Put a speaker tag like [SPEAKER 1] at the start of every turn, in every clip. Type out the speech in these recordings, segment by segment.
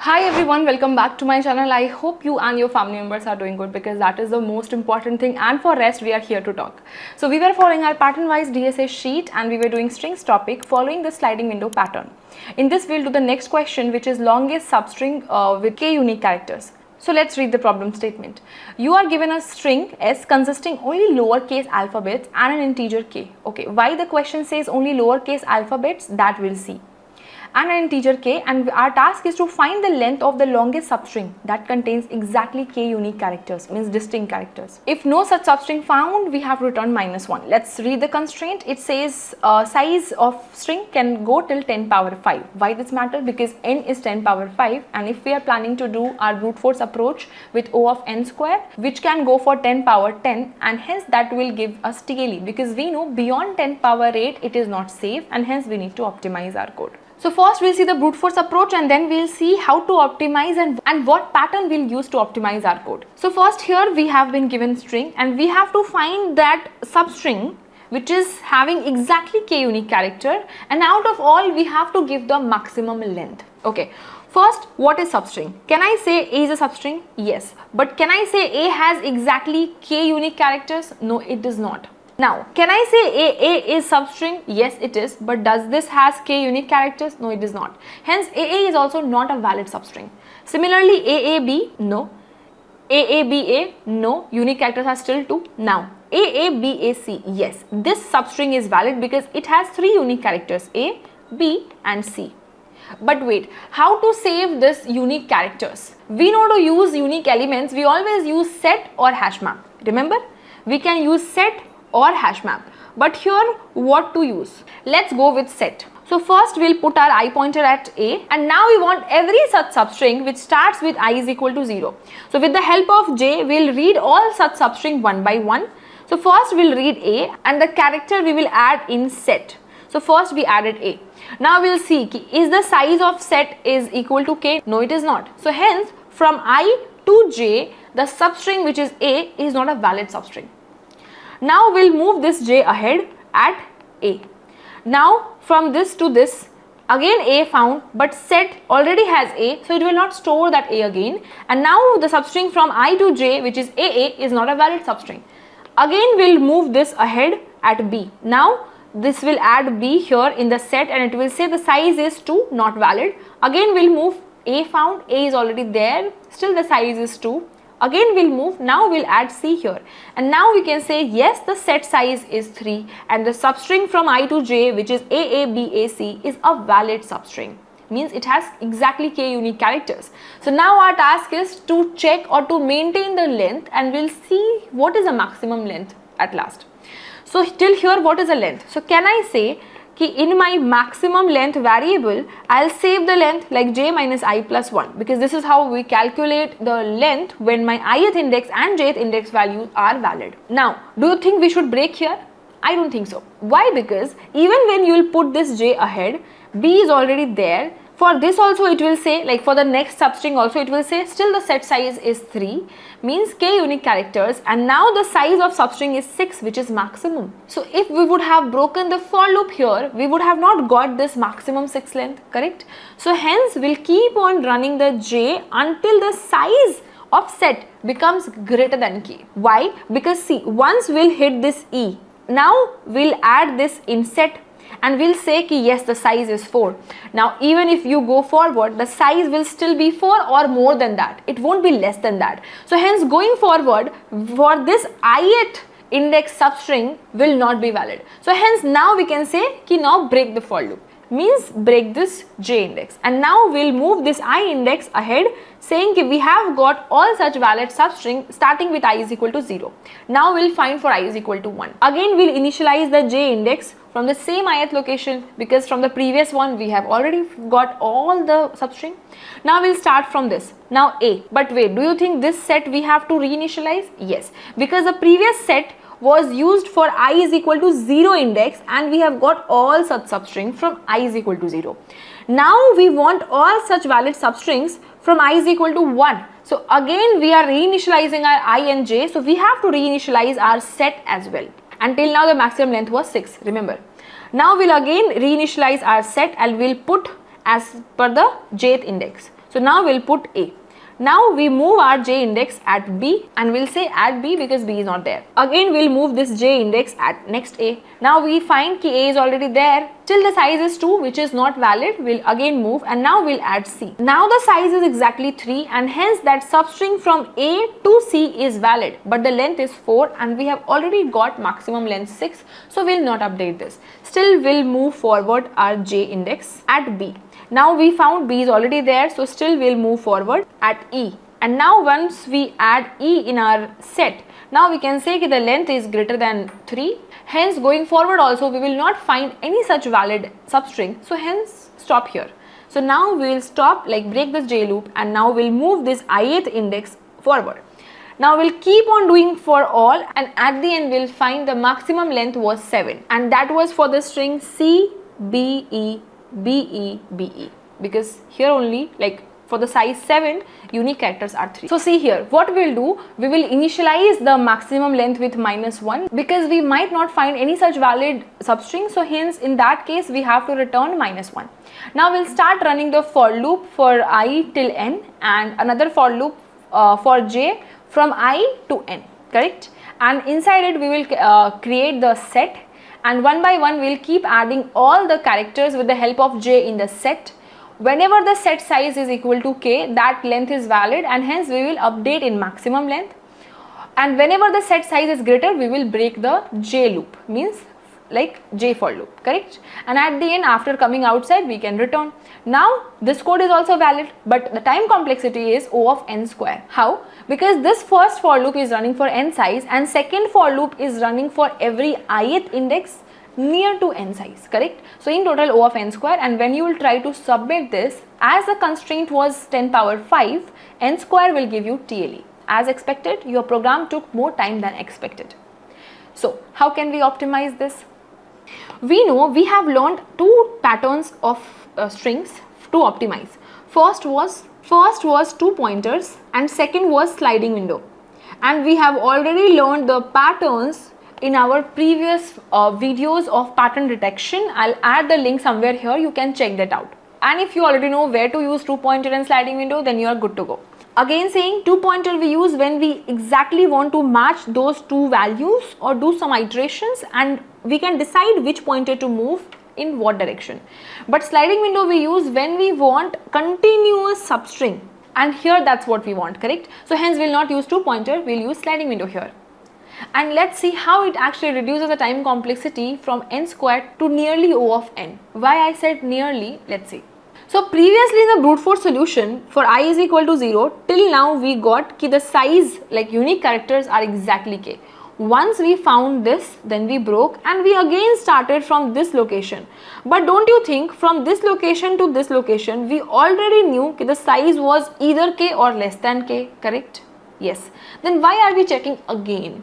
[SPEAKER 1] Hi everyone, welcome back to my channel. I hope you and your family members are doing good because that is the most important thing, and for rest we are here to talk. So we were following our pattern wise DSA sheet and we were doing strings topic following the sliding window pattern. In this we'll do the next question, which is longest substring with k unique characters. So let's read the problem statement. You are given a string S consisting only lowercase alphabets and an integer k. Okay, why the question says only lowercase alphabets, that we'll see, and an integer k, and our task is to find the length of the longest substring that contains exactly k unique characters, means distinct characters. If no such substring found, we have to return -1. Let's read the constraint. It says size of string can go till 10 power 5. Why this matter? Because n is 10 power 5, and if we are planning to do our brute force approach with O of n square, which can go for 10 power 10, and hence that will give us TLE, because we know beyond 10 power 8 it is not safe, and hence we need to optimize our code. So first we'll see the brute force approach, and then we'll see how to optimize and what pattern we'll use to optimize our code. So first here we have been given string, and we have to find that substring which is having exactly k unique character, and out of all we have to give the maximum length. Okay, first, what is substring? Can I say A is a substring? Yes. But can I say A has exactly k unique characters? No, it does not. Now, can I say AA is substring? Yes, it is. But does this has k unique characters? No, it does not. Hence, AA is also not a valid substring. Similarly, AAB, no. AABA, no. Unique characters are still 2. Now, AABAC, yes. This substring is valid because it has 3 unique characters, A, B and C. But wait, how to save this unique characters? We know to use unique elements, we always use set or hashmap. Remember? We can use set or hashmap. But here what to use? Let's go with set. So first we'll put our I pointer at A, and now we want every such substring which starts with I is equal to 0. So with the help of J, we'll read all such substring one by one. So first we'll read A, and the character we will add in set. So first we added A. Now we'll see, is the size of set is equal to k? No, it is not. So hence from I to J, the substring which is A is not a valid substring. Now we'll move this J ahead at A. Now from this to this, again A found, but set already has A, so it will not store that A again. And now the substring from I to J, which is AA, is not a valid substring. Again we'll move this ahead at B. Now this will add B here in the set, and it will say the size is 2, not valid. Again we'll move A found, A is already there, still the size is 2. Again we'll move, now we'll add C here, and now we can say yes, the set size is 3, and the substring from I to J, which is AABAC, is a valid substring. Means it has exactly k unique characters. So now our task is to check or to maintain the length, and we'll see what is the maximum length at last. So till here, what is the length? So can I say कि in my maximum length variable, I'll save the length like j minus I plus 1, because this is how we calculate the length when my ith index and jth index values are valid. Now, do you think we should break here? I don't think so. Why? Because even when you will put this j ahead, b is already there. For this also it will say, like for the next substring also it will say still the set size is 3, means k unique characters, and now the size of substring is 6, which is maximum. So if we would have broken the for loop here, we would have not got this maximum 6 length, correct? So hence we'll keep on running the j until the size of set becomes greater than k. Why? Because see, once we'll hit this E, now we'll add this in set, and we'll say ki yes, the size is 4. Now even if you go forward, the size will still be 4 or more than that. It won't be less than that. So hence going forward, for this ith index substring will not be valid. So hence now we can say ki now break the for loop, means break this j index, and now we'll move this I index ahead, saying ki we have got all such valid substring starting with I is equal to 0. Now we'll find for I is equal to 1. Again we'll initialize the j index from the same ith location, because from the previous one we have already got all the substring. Now we'll start from this. Now A. But wait, do you think this set we have to reinitialize? Yes, because the previous set was used for I is equal to 0 index, and we have got all such substring from I is equal to 0. Now we want all such valid substrings from I is equal to 1. So again we are reinitializing our I and j, so we have to reinitialize our set as well. Until now the maximum length was 6, remember. Now we'll again reinitialize our set, and we'll put as per the jth index. So now we'll put A. Now we move our J index at B, and we'll say at B because B is not there. Again we'll move this J index at next A. Now we find ki A is already there. Till the size is 2, which is not valid, we'll again move, and now we'll add C. Now the size is exactly 3, and hence that substring from A to C is valid, but the length is 4 and we have already got maximum length 6, so we'll not update this. Still we'll move forward our J index at B. Now we found B is already there, so still we'll move forward at E. And now once we add E in our set, now we can say that the length is greater than 3. Hence going forward also we will not find any such valid substring. So hence stop here. So now we will stop, like break this J loop, and now we'll move this ith index forward. Now we'll keep on doing for all, and at the end we'll find the maximum length was 7, and that was for the string C, B, E, B, E, B, E, because here only, like for the size 7, unique characters are 3. So see here, what we'll do, we will initialize the maximum length with -1 because we might not find any such valid substring. So hence in that case we have to return -1. Now we'll start running the for loop for I till n, and another for loop for j from I to n, correct? And inside it we will create the set, and one by one we will keep adding all the characters with the help of j in the set. Whenever the set size is equal to k, that length is valid, and hence we will update in maximum length. And whenever the set size is greater, we will break the j loop, means like j for loop, correct? And at the end, after coming outside, we can return. Now this code is also valid, but the time complexity is O of n square. How? Because this first for loop is running for n size, and second for loop is running for every ith index near to n size, correct? So in total O of n square, and when you will try to submit this, as the constraint was 10 power 5, n square will give you TLE. As expected, your program took more time than expected. So how can we optimize this? We know we have learned two patterns of strings to optimize. First was 2 pointers, and second was sliding window. And we have already learned the patterns in our previous videos of pattern detection. I'll add the link somewhere here, you can check that out. And if you already know where to use 2 pointer and sliding window, then you are good to go. Again saying 2 pointer we use when we exactly want to match those two values or do some iterations, and we can decide which pointer to move in what direction. But sliding window we use when we want continuous substring, and here that's what we want, correct? So hence we'll not use 2 pointer, we'll use sliding window here. And let's see how it actually reduces the time complexity from n squared to nearly O of n. Why I said nearly, let's see. So previously in the brute force solution for I is equal to 0, till now we got ki the size, like unique characters are exactly k. Once we found this, then we broke and we again started from this location. But don't you think from this location to this location, we already knew ki the size was either k or less than k, correct? Yes. Then why are we checking again?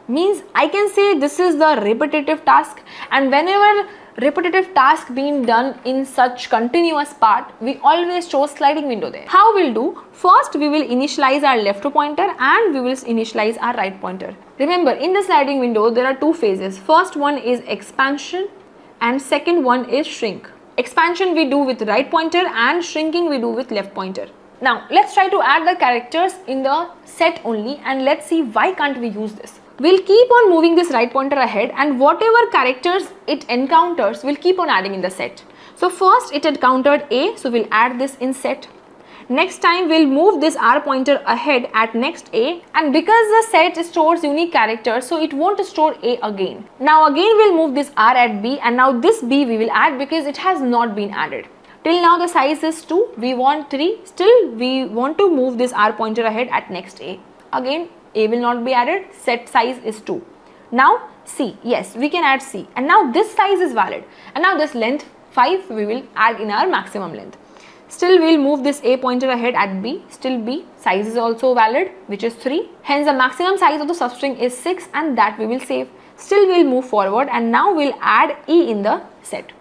[SPEAKER 1] Means I can say this is the repetitive task, and whenever repetitive task being done in such continuous part, we always show sliding window there. How we'll do? First we will initialize our left pointer and we will initialize our right pointer. Remember, in the sliding window there are two phases. First one is expansion and second one is shrink. Expansion we do with right pointer and shrinking we do with left pointer. Now let's try to add the characters in the set only, and let's see why can't we use this. We'll keep on moving this right pointer ahead, and whatever characters it encounters, we'll keep on adding in the set. So first it encountered A, so we'll add this in set. Next time we'll move this R pointer ahead at next A, and because the set stores unique characters, so it won't store A again. Now again we'll move this R at B, and now this B we will add because it has not been added. Till now the size is 2, we want 3, still we want to move this R pointer ahead at next A. Again A will not be added, set size is 2. Now C, yes we can add C, and now this size is valid, and now this length 5 we will add in our maximum length. Still we'll move this A pointer ahead at B, still B, size is also valid, which is 3. Hence the maximum size of the substring is 6, and that we will save. Still we'll move forward, and now we'll add E in the set.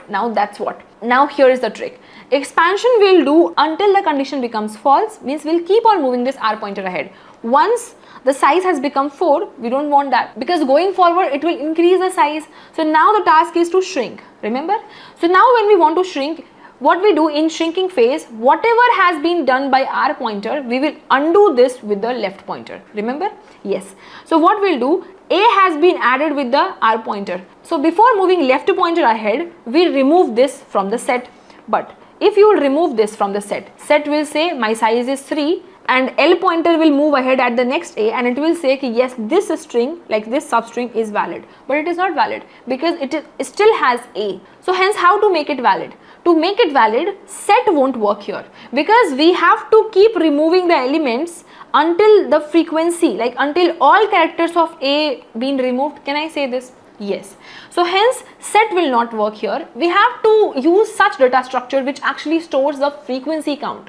[SPEAKER 1] Now that's what. Now here is the trick. Expansion we'll do until the condition becomes false, means we'll keep on moving this R pointer ahead. Once the size has become 4, we don't want that, because going forward it will increase the size. So now the task is to shrink, remember? So now when we want to shrink, what we do in shrinking phase, whatever has been done by our pointer, we will undo this with the left pointer. Remember? Yes. So what we'll do, A has been added with the R pointer. So before moving left pointer ahead, we remove this from the set. But if you will remove this from the set will say my size is 3, and L pointer will move ahead at the next A, and it will say ki yes, this string, like this substring is valid, but it is not valid because it still has A. So hence, how to make it valid? To make it valid, set won't work here because we have to keep removing the elements until the frequency, like until all characters of A been removed. Can I say this? Yes. So hence, set will not work here. We have to use such data structure which actually stores the frequency count.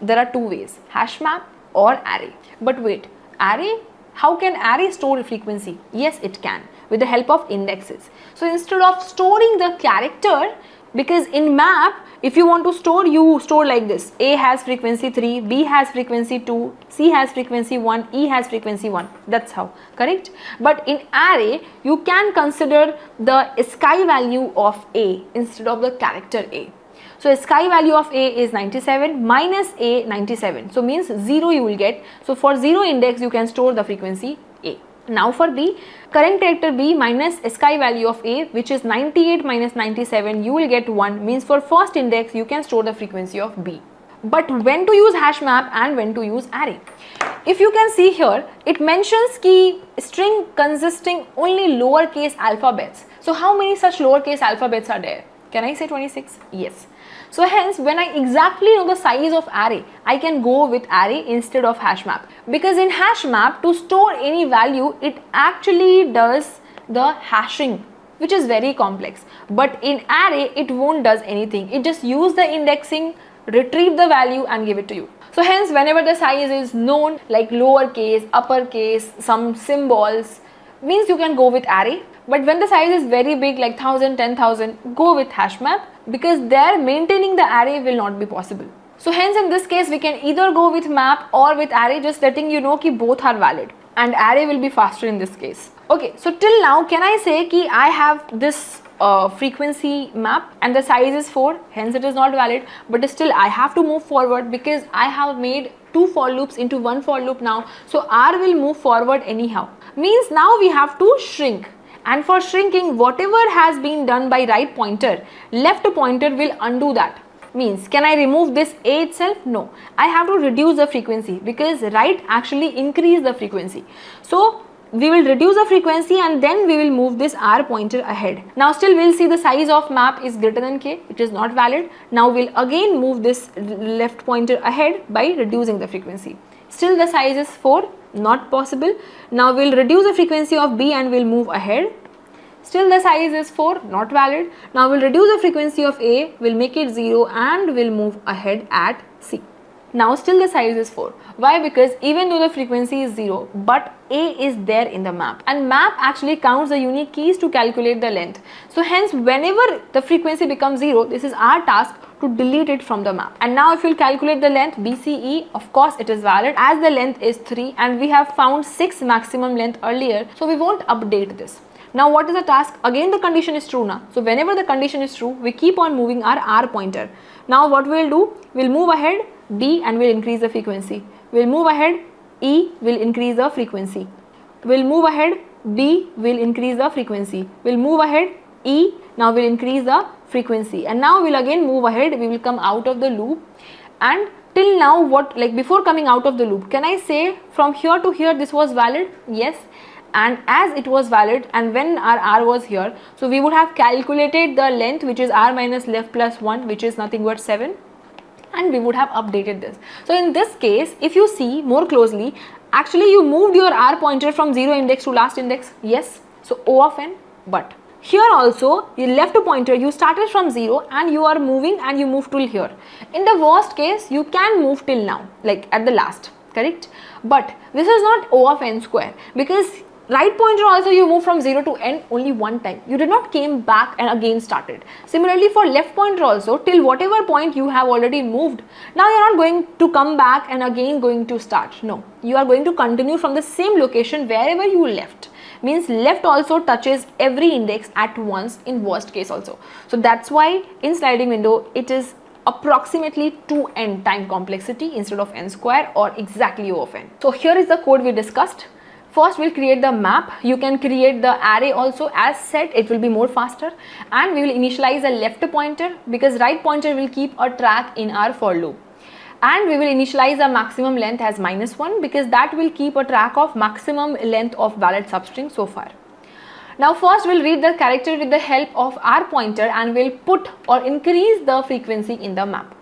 [SPEAKER 1] There are two ways, hashmap or array. But wait, array? How can array store frequency? Yes, it can, with the help of indexes. So instead of storing the character, because in map, if you want to store, you store like this. A has frequency 3, B has frequency 2, C has frequency 1, E has frequency 1. That's how, correct? But in array, you can consider the sky value of A instead of the character A. So sky value of A is 97 minus A 97. So means 0 you will get. So for 0 index, you can store the frequency A. Now for B, current character B minus sky value of A, which is 98 minus 97, you will get 1. Means for first index, you can store the frequency of B. But when to use hash map and when to use array? If you can see here, it mentions key string consisting only lowercase alphabets. So how many such lowercase alphabets are there? Can I say 26? Yes. So hence, when I exactly know the size of array, I can go with array instead of hash map. Because in hash map, to store any value, it actually does the hashing, which is very complex. But in array, it won't does anything. It just use the indexing, retrieve the value and give it to you. So hence, whenever the size is known, like lowercase, uppercase, some symbols, means you can go with array. But when the size is very big, like 1000, 10,000, go with hash map, because there maintaining the array will not be possible. So hence, in this case, we can either go with map or with array, just letting you know that both are valid, and array will be faster in this case. Okay, so till now, can I say that I have this frequency map and the size is 4, hence it is not valid, but still I have to move forward because I have made 2 for loops into 1 for loop now. So R will move forward anyhow. Means now we have to shrink. And for shrinking, whatever has been done by right pointer, left pointer will undo that. Means, can I remove this A itself? No. I have to reduce the frequency because right actually increase the frequency. So we will reduce the frequency and then we will move this R pointer ahead. Now still we'll see the size of map is greater than K. It is not valid. Now we'll again move this left pointer ahead by reducing the frequency. Still the size is 4. Not possible. Now we'll reduce the frequency of B and we'll move ahead. Still the size is 4, not valid. Now we'll reduce the frequency of A, we'll make it 0 and we'll move ahead at C. Now still the size is 4. Why? Because even though the frequency is 0, but A is there in the map, and map actually counts the unique keys to calculate the length. So hence, whenever the frequency becomes 0, this is our task to delete it from the map. And now if you'll calculate the length BCE, of course it is valid as the length is 3 and we have found 6 maximum length earlier, so we won't update this. Now what is the task? Again the condition is true now. So whenever the condition is true, we keep on moving our R pointer. Now what we'll do? We'll move ahead D and we'll increase the frequency. We'll move ahead E, will increase the frequency. We'll move ahead B, will increase the frequency. We'll move ahead E, now we'll increase the frequency. And now we'll again move ahead, we will come out of the loop. And till now, what, like before coming out of the loop, can I say from here to here this was valid? Yes. And as it was valid and when our R was here, so we would have calculated the length, which is R minus left plus 1, which is nothing but 7, and we would have updated this. So in this case, if you see more closely, actually you moved your R pointer from 0 index to last index. Yes, so O of n. But here also, your left pointer, you started from 0 and you are moving and you move till here. In the worst case, you can move till now, like at the last, correct? But this is not O of n square, because right pointer also you move from 0 to n only one time. You did not came back and again started. Similarly for left pointer also, till whatever point you have already moved. Now you are not going to come back and again going to start. No, you are going to continue from the same location wherever you left. means left also touches every index at once in worst case also. So that's why in sliding window it is approximately 2n time complexity instead of n square or exactly O of n. So here is the code we discussed. First we'll create the map. You can create the array also as set, it will be more faster, and we will initialize a left pointer because right pointer will keep a track in our for loop. And we will initialize a maximum length as -1 because that will keep a track of maximum length of valid substring so far. Now first we'll read the character with the help of our pointer and we'll put or increase the frequency in the map.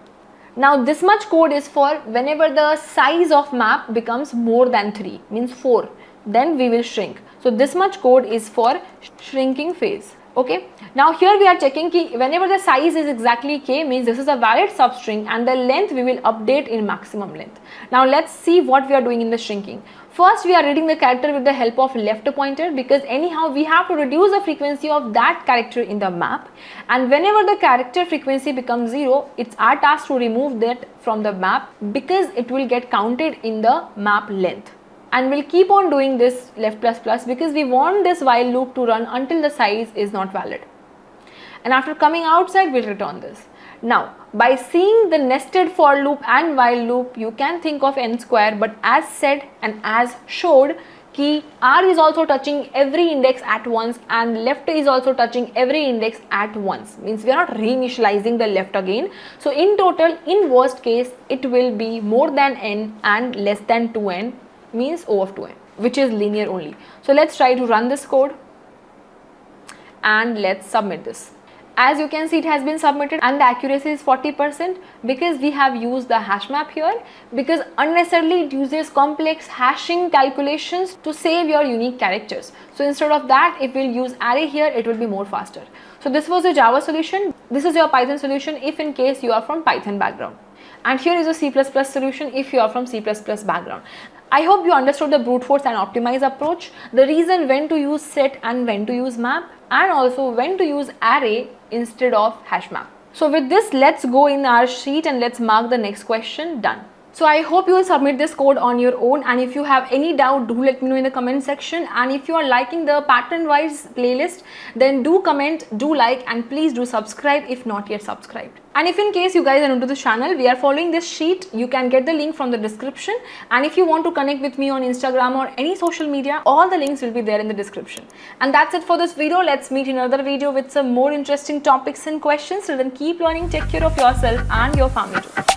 [SPEAKER 1] Now this much code is for whenever the size of map becomes more than 3, means 4, then we will shrink. So this much code is for shrinking phase. Okay, now here we are checking ki whenever the size is exactly k, means this is a valid substring and the length we will update in maximum length. Now let's see what we are doing in the shrinking. First we are reading the character with the help of left pointer because anyhow we have to reduce the frequency of that character in the map, and whenever the character frequency becomes 0, it's our task to remove that from the map because it will get counted in the map length. And we'll keep on doing this left plus plus because we want this while loop to run until the size is not valid. And after coming outside, we'll return this. Now, by seeing the nested for loop and while loop, you can think of n square, but as said and as showed, key R is also touching every index at once and left is also touching every index at once. Means we are not reinitializing the left again. So in total, in worst case, it will be more than n and less than 2n. Means O of 2n, which is linear only. So let's try to run this code and let's submit this. As you can see, it has been submitted and the accuracy is 40% because we have used the hash map here, because unnecessarily it uses complex hashing calculations to save your unique characters. So instead of that, if we'll use array here, it will be more faster. So this was a Java solution. This is your Python solution if in case you are from Python background. And here is a C++ solution if you are from C++ background. I hope you understood the brute force and optimize approach, the reason when to use set and when to use map, and also when to use array instead of hash map. So with this, let's go in our sheet and let's mark the next question done. So I hope you will submit this code on your own, and if you have any doubt, do let me know in the comment section. And if you are liking the pattern wise playlist, then do comment, do like, and please do subscribe if not yet subscribed. And if in case you guys are new to the channel, we are following this sheet, you can get the link from the description. And if you want to connect with me on Instagram or any social media, all the links will be there in the description. And that's it for this video. Let's meet in another video with some more interesting topics and questions. Till then, keep learning, take care of yourself and your family too.